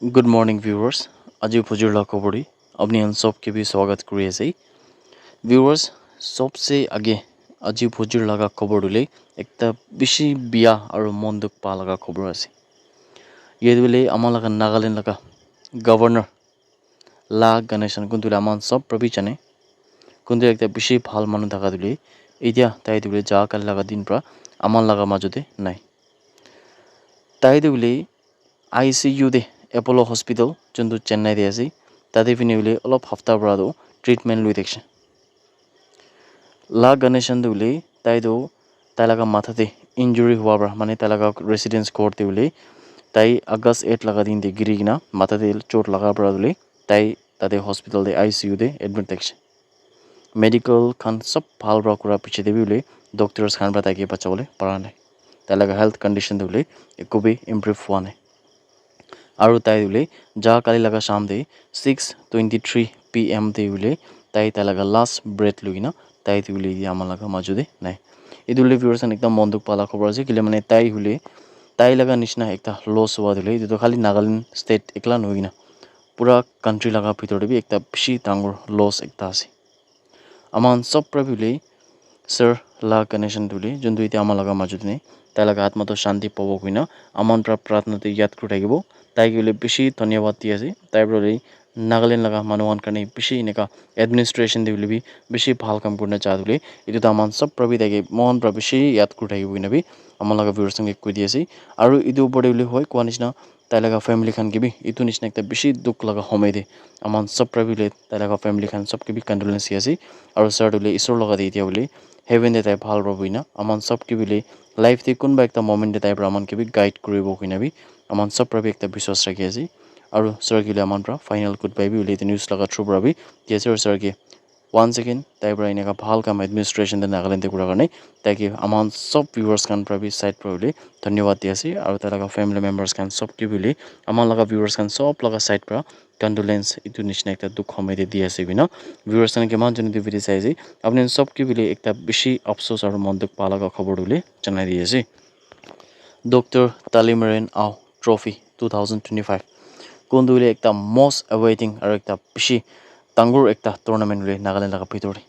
Good morning viewers. আজি ফজর ला खबरी अपनी हम सब के भी स्वागत करिए सही viewers सबसे आगे আজি ফজর लगा खबर उले एकता बिशी बिया और मंदुक पा लगा खबर আছে ये दुले आमा लगा नागालैंड लगा गवर्नर ला गणेशन कुंतुले आमान सब प्रबी जाने कुंतु एकता बिशी ভাল মানুহ থাকা দুলে এতিয়া তাই দুলে যা কাল লাগা দিন প্রা আমান লাগা মাজতে নাই তাই দুলে ICU De Apollo Hospital juntu Chennai de ase tade fini ule olop hafta brado treatment lui dekhse la Ganeshan dule tai do tai laga matha de injury huwa bra mane tai laga residence court de ule tai August 8 laga din de giri gina matha de chot laga bra dule tai tade hospital de ICU de admit dekhse medical khan sab bhal bra kura piche de ule doctors khan bra tai ke bachawole para nai tai laga health condition de ule ekobi improve hua nai আৰু তাই উলে যা কালি লাগা শাম দে 6:23 PM দে উলে তাই লাগা last breadth লুইনা তাই উলে দি আমা লাগা মাজুদে নাই ইদুলে ভিউয়ার্সন একদম মন্দুক পালা খবর আছে কিলে মানে তাই হুলে তাই লাগা নিশনা একটা লস হওয়া দিলে ইদু তো খালি নাগাল্যান্ড স্টেট একলা নইনা পুরা কান্ট্রি লাগা ভিতরে বি একটা বেশি ডাঙর লস একটা আছে আমান সব প্রবিলে স্যার লা কানেকশন দুলে জন্তু ইতে আমা লাগা মাজুদে নাই তাই লাগা আত্মাতো শান্তি পাবো কইনা আমান প্রার্থনাতে ইয়াদ করে থাকিব তাই গেলে বেশি ধন্যবাদ দিয়েছে তাই বলে নাগাল্যান্ড লাগা মানুষন কানে বেশি এনেকা এডমিনিস্ট্রেশন দিবলে বি বেশি ভাল কাম করনা চাদুলে এটো আমান সব প্রবি তাকে মন প্র বেশি ইয়াদ করে থাকিব কিনাবি আমার লাগা ভিউয়ার্স সঙ্গে কই দিয়েছে আর ইদু উপরে বলে হয় কোয়া নিছনা তাই লাগা ফ্যামিলি খান কে বি ইতু নিছনা একটা বেশি দুঃখ লাগা সময় দে আমান সব প্রবিলে তাই লাগা ফ্যামিলি খান সব কে বি কন্ডোলেন্স আছে আর স্যার বলে ঈশ্বর লাগা দি দিয়া বলে হেভেন দে তাই ভাল রবইনা আমান সব কে বলে লাইফ তে কোনবা একটা মোমেন্ট দে তাই আমান কে বি গাইড করিব কিনাবি আমান সব প্রবি একটা বিশ্বাস রাখি আছে আৰু স্যার গিলে আমান প্রা ফাইনাল গুড বাই বি উলে নিউজ লাগা থ্রু প্রবি দিয়েছে স্যার কে ওয়ান সেকেন্ড তাই প্রা এনেকা ভাল কাম এডমিনিস্ট্রেশন দে নাগাল্যান্ড দে কুরা কারণে তাকে আমান সব ভিউয়ার্স কান প্রবি সাইড প্রবি ধন্যবাদ দিয়েছে আর তার লাগা ফ্যামিলি মেম্বার্স কান সব কে বলে আমার লাগা ভিউয়ার্স কান সব লাগা সাইড প্রা কন্ডোলেন্স ইতু নিছনা একটা দুঃখ সময় দে দিয়েছে বিনা ভিউয়ার্স কান কেমন জন্য দি ভিডিও চাইছে আপনি সব কে বলে একটা বেশি আফসোস আর মন দুঃখ পালা খবর উলে জানাই দিয়েছে ডক্টর তালিমারেন আও ট্রফি 2025 কোনদুলে একটা মোস্ট অ্যাওয়েটিং আর একটা বেশি ডাঙর একটা টুর্নামেন্ট উলে নাগাল্যান্ড লাগা ভিতরে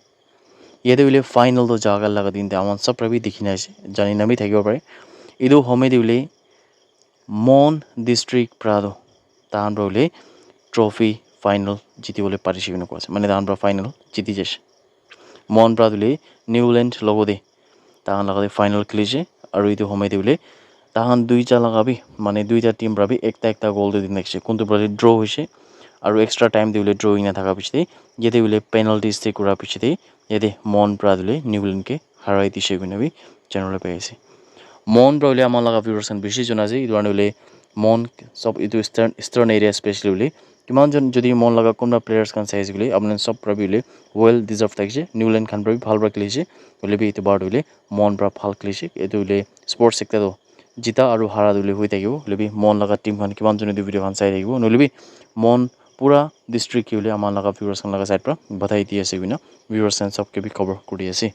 ইয়াতে উলে ফাইনাল তো জায়গা লাগা দিন আমার সব প্রবি দেখি নাইছে জানি নামি থাকিব পারে ইদু হোমে দিলে মন ডিস্ট্রিক্ট প্রাদো তাহান উলে ট্রফি ফাইনাল জিতি বলে পারিছি কিনো কোয়াছে মানে তাহান ফাইনাল জিতি যাস মন প্রাদুলে নিউল্যান্ড লগদে তাহান লাগাদে ফাইনাল খেলিছে আর ইদু হোমে দিলে তাহান দুইটা লাগাবি মানে দুইটা টিম রাবি একটা গোল দিন দেখছে কোনটো বলে ড্র হইছে আর এক্সট্রা টাইম দিলে ড্রইং না থাকা পিছতে যেতে বলে পেনাল্টিস তে করা পিছতে যেতে মন প্রাদুলে নিউল্যান্ডকে হারাই দিছে গুনাবি চ্যানেলে পেয়েছে মন প্রাদুলে আমার লাগা ভিউয়ার্স বেশি জন আছে ইদু আনলে মন সব ইদু ইস্টার্ন এরিয়া স্পেশালি বলে কিমান জন যদি মন লাগা কোনবা প্লেয়ার্স কান সাইজ গুলি আপনি সব প্রাবিলে ওয়েল ডিজার্ভ থাকছে নিউল্যান্ড খান প্রাবি ভাল ব্রা খেলিছে বলে বি ইতে বারড হইলে মন প্রা ভাল খেলিছে এতে হইলে স্পোর্টস একটা তো জিতা আৰু হাৰা দুলে হৈ থাকিব লবি মন লাগা টিম খান কিমান জনে দি ভিডিও খান চাই থাকিব নলবি মন পুরা ডিস্ট্রিক্ট কি হলে আমাৰ লাগা ভিউয়াৰ্স খান লাগা সাইড পৰা বধাই দি আছে বিনা ভিউয়াৰ্স খান সব কে বি খবৰ কৰি আছে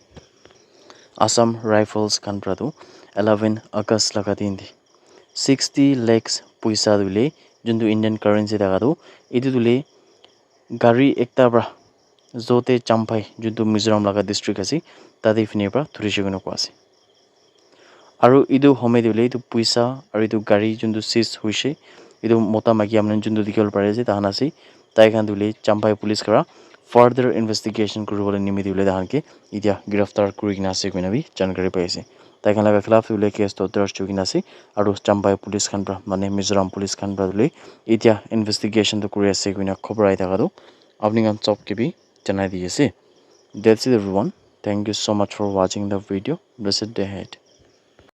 আসাম ৰাইফলস খান প্ৰাটো 11 আগষ্ট লাগা দিন দি 60 lakhs পইচা দুলে যোনটো ইন্ডিয়ান কারেন্সি দেখাটো এটো দুলে গাড়ী একটা পৰা জতে চাম্পাই যোনটো মিজোৰাম লাগা ডিস্ট্ৰিক্ট আছে তাতে ফিনে পৰা ধৰিছে কোনো কোৱাছে আৰু ইদু হোমে দিলে ইদু পইচা আৰু ইদু গাড়ী যোনটো সিজ হৈছে ইদু মোটা মাগি আমনে যোনটো দেখিবলৈ পাৰে যে তাহান আছে তাই খান দিলে চাম্পাই পুলিচ কৰা ফাৰ্দাৰ ইনভেষ্টিগেশ্যন কৰিবলৈ নিমি দিলে তাহানকে এতিয়া গ্ৰেফতাৰ কৰি কিনা আছে কইনাবি জানকাৰী পাইছে তাই খান লাগা খিলাফ দিলে কেছ তো দৰ্জ কিনা আছে আৰু চাম্পাই পুলিচ খান পৰা মানে মিজোৰাম পুলিচ খান পৰা দিলে এতিয়া ইনভেষ্টিগেশ্যন তো কৰি আছে কইনা খবৰ আই থাকাটো আপনি গান সব কে বি জানাই দি আছে that's it everyone thank you so much for watching the video blessed day head